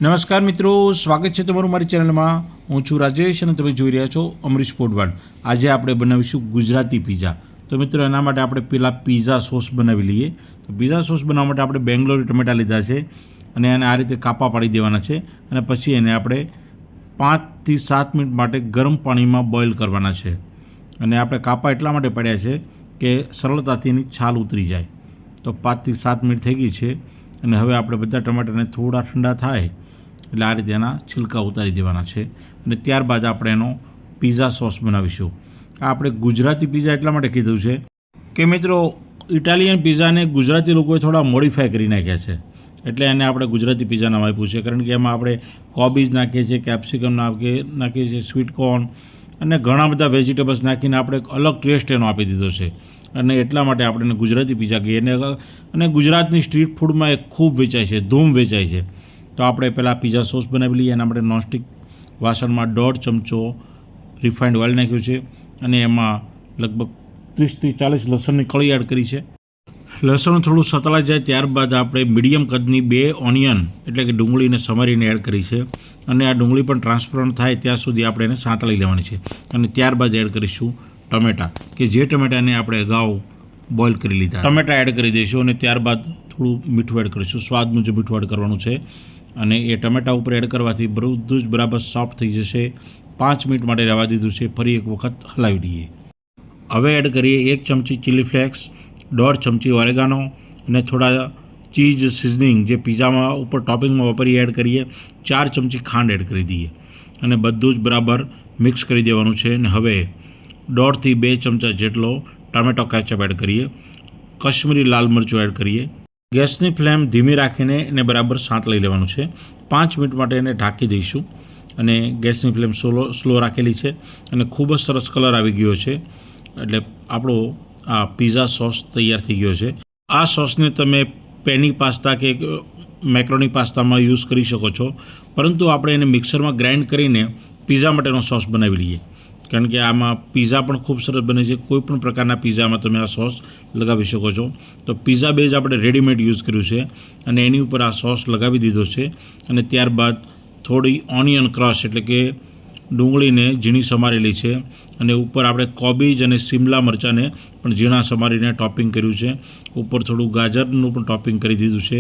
નમસ્કાર મિત્રો, સ્વાગત છે તમારું મારી ચેનલમાં। હું છું રાજેશ અને તમે જોઈ રહ્યા છો અમરીશ ફૂડવાડ। આજે આપણે બનાવીશું ગુજરાતી પીઝા। તો મિત્રો એના માટે આપણે પહેલાં પીઝા સોસ બનાવી લઈએ। તો પીઝા સોસ બનાવવા માટે આપણે બેંગ્લોરી ટમેટા લીધા છે અને એને આ રીતે કાપા પાડી દેવાના છે અને પછી એને આપણે 5 થી 7 મિનિટ માટે ગરમ પાણીમાં બોઇલ કરવાના છે। અને આપણે કાપા એટલા માટે પાડ્યા છે કે સરળતાથી એની છાલ ઉતરી જાય। તો 5 થી 7 મિનિટ થઈ ગઈ છે અને હવે આપણે બધા ટમાટાને થોડા ઠંડા થાય એટલે આ રીતે એના છિલકા ઉતારી દેવાના છે અને ત્યારબાદ આપણે એનો પીઝા સોસ બનાવીશું। આ આપણે ગુજરાતી પીઝા એટલા માટે કીધું છે કે મિત્રો ઇટાલિયન પીઝાને ગુજરાતી લોકોએ થોડા મોડિફાય કરી નાખ્યા છે, એટલે એને આપણે ગુજરાતી પીઝા નામ આપ્યું છે। કારણ કે એમાં આપણે કોબીજ નાખીએ છીએ, કેપ્સિકમ નાખીએ છીએ, સ્વીટ કોર્ન અને ઘણા બધા વેજીટેબલ્સ નાખીને આપણે એક અલગ ટેસ્ટ એનો આપી દીધો છે અને એટલા માટે આપણે એને ગુજરાતી પીઝા કહીએ। અને ગુજરાતની સ્ટ્રીટ ફૂડમાં એ ખૂબ વેચાય છે, ધૂમ વેચાય છે। તો આપણે પહેલાં પીઝા સોસ બનાવી લઈએ અને આપણે નોનસ્ટિક વાસણમાં 1.5 ચમચો રિફાઇન્ડ ઓઇલ નાખ્યું છે અને એમાં લગભગ 30 થી 40 લસણની કળી એડ કરી છે। લસણ થોડું સતળાઈ જાય ત્યારબાદ આપણે મીડિયમ કદની 2 ઓનિયન એટલે કે ડુંગળીને સમારીને એડ કરી છે અને આ ડુંગળી પણ ટ્રાન્સપરન્ટ થાય ત્યાં સુધી આપણે એને સાંતળી લેવાની છે અને ત્યારબાદ એડ કરીશું ટમેટાં કે જે ટમેટાને આપણે અગાઉ બોઇલ કરી લીધા। ટમેટાં એડ કરી દઈશું અને ત્યારબાદ થોડું મીઠું એડ કરીશું, સ્વાદ મુજબ મીઠું એડ કરવાનું છે અને એ ટમેટાં ઉપર એડ કરવાથી બધું જ બરાબર સોફ્ટ થઈ જશે। 5 મિનિટ માટે રહેવા દીધું છે, ફરી એક વખત હલાવી દઈએ। હવે એડ કરીએ 1 ચમચી ચીલી ફ્લેક્સ, 1.5 ચમચી ઓરેગાનો અને થોડા ચીઝ સિઝનિંગ જે પીઝામાં ઉપર ટોપિંગમાં વાપરીએ એડ કરીએ। 4 ચમચી ખાંડ એડ કરી દઈએ અને બધું જ બરાબર મિક્સ કરી દેવાનું છે। અને હવે 1.5 થી 2 ચમચા જેટલો ટામેટો કેચઅપ એડ કરીએ, કશ્મીરી લાલ મરચું એડ કરીએ। ગેસની ફ્લેમ ધીમી રાખીને એને બરાબર સાંતળી લેવાનું છે। 5 મિનિટ માટે એને ઢાંકી દઈશું અને ગેસની ફ્લેમ સ્લો રાખેલી છે અને ખૂબ જ સરસ કલર આવી ગયો છે, એટલે આપણો આ પીઝા સોસ તૈયાર થઈ ગયો છે। આ સોસને તમે પેની પાસ્તા કે મેક્રોની પાસ્તામાં યુઝ કરી શકો છો, પરંતુ આપણે એને મિક્સરમાં ગ્રાઇન્ડ કરીને પીઝા માટેનો સોસ બનાવી લઈએ, કારણ કે આમાં પીઝા પણ ખૂબ સરસ બને છે। કોઈ પણ પ્રકારના પીઝામાં તમે આ સોસ લગાવી શકો છો। તો પીઝા બેઝ આપણે રેડીમેડ યુઝ કર્યું છે અને એની ઉપર આ સોસ લગાવી દીધો છે અને ત્યારબાદ થોડી ઓનિયન ક્રશ એટલે કે ડુંગળીને ઝીણી સમારેલી છે અને ઉપર આપણે કોબીજ અને શિમલા મરચાંને પણ ઝીણા સમારીને ટોપિંગ કર્યું છે। ઉપર થોડું ગાજરનું પણ ટોપિંગ કરી દીધું છે।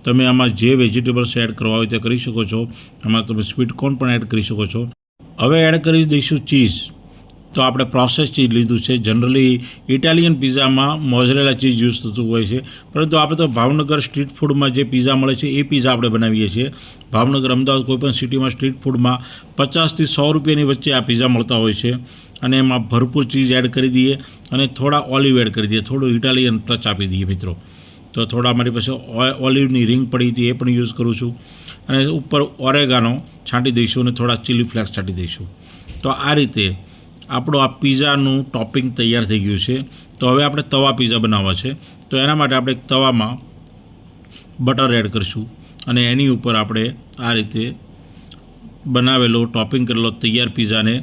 તમે આમાં જે વેજીટેબલ્સ એડ કરવા હોય તે કરી શકો છો, આમાં તમે સ્વીટ કોર્ન પણ એડ કરી શકો છો। હવે એડ કરી દઈશું ચીઝ। તો આપણે પ્રોસેસ ચીઝ લીધું છે। જનરલી ઇટાલિયન પીઝામાં મોઝરેલા ચીઝ યુઝ થતું હોય છે, પરંતુ આપણે તો ભાવનગર સ્ટ્રીટ ફૂડમાં જે પીઝા મળે છે એ પીઝા આપણે બનાવીએ છીએ। ભાવનગર, અમદાવાદ કોઈપણ સિટીમાં સ્ટ્રીટ ફૂડમાં 50 થી 100 રૂપિયાની વચ્ચે આ પીઝા મળતા હોય છે અને એમાં ભરપૂર ચીઝ એડ કરી દઈએ અને થોડા ઓલિવ એડ કરી દઈએ, થોડું ઇટાલિયન ટચ આપી દઈએ મિત્રો। તો થોડા મારી પાસે ઓલિવની રિંગ પડી હતી એ પણ યુઝ કરું છું અને ઉપર ઓરેગાનો છાંટી દઈશું અને થોડા ચીલી ફ્લેક્સ છાંટી દઈશું। તો આ રીતે આપણો આ પીઝાનું ટોપિંગ તૈયાર થઈ ગયું છે। તો હવે આપણે તવા પીઝા બનાવવા છે, તો એના માટે આપણે તવામાં બટર એડ કરીશું અને એની ઉપર આપણે આ રીતે બનાવેલો ટોપિંગ કરેલો તૈયાર પીઝાને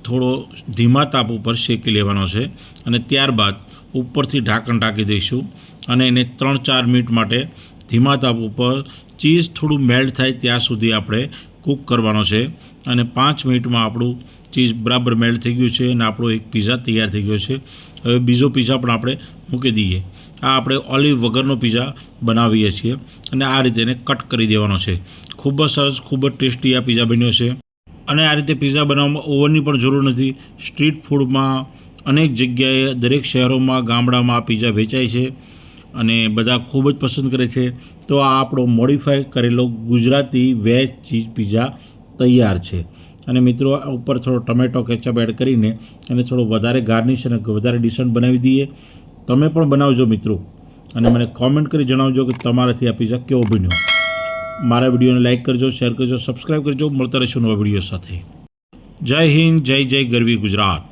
થોડો ધીમા તાપ ઉપર શેકી લેવાનો છે અને ત્યારબાદ ઉપરથી ઢાંકણ ઢાંકી દઈશું અને એને 3-4 મિનિટ માટે ધીમા તાપ ઉપર ચીઝ થોડું મેલ્ટ થાય ત્યાં સુધી આપણે કૂક કરવાનો છે અને 5 મિનિટમાં આપણું ચીઝ બરાબર મેલ્ટ થઈ ગયું છે અને આપણો એક પીઝા તૈયાર થઈ ગયો છે। હવે બીજો પીઝા પણ આપણે મૂકી દઈએ। આ આપણે ઓલિવ વગરનો પીઝા બનાવીએ છીએ અને આ રીતે એને કટ કરી દેવાનો છે। ખૂબ જ સરસ, ખૂબ જ ટેસ્ટી આ પીઝા બન્યો છે અને આ રીતે પીઝા બનાવવામાં ઓવનની પણ જરૂર નથી। સ્ટ્રીટ ફૂડમાં અનેક જગ્યાએ, દરેક શહેરોમાં, ગામડામાં આ પીઝા વેચાય છે અને બધા ખૂબ જ પસંદ કરે છે। તો આ આપણો મોડિફાય કરેલો ગુજરાતી વેજ ચીઝ પીઝા તૈયાર છે અને મિત્રો ઉપર થોડો ટમેટો કેચઅપ એડ કરીને અને થોડો વધારે ગાર્નિશ અને વધારે ડિસન્ટ બનાવી દઈએ। તમે પણ બનાવજો મિત્રો અને મને કોમેન્ટ કરી જણાવજો કે તમારાથી આ પીઝા કેવો બન્યો। મારા વિડીયોને લાઇક કરજો, શેર કરજો, સબસ્ક્રાઈબ કરજો। મળતા રહીશું નવા વિડીયો સાથે। જય હિન્દ, જય જય ગરવી ગુજરાત।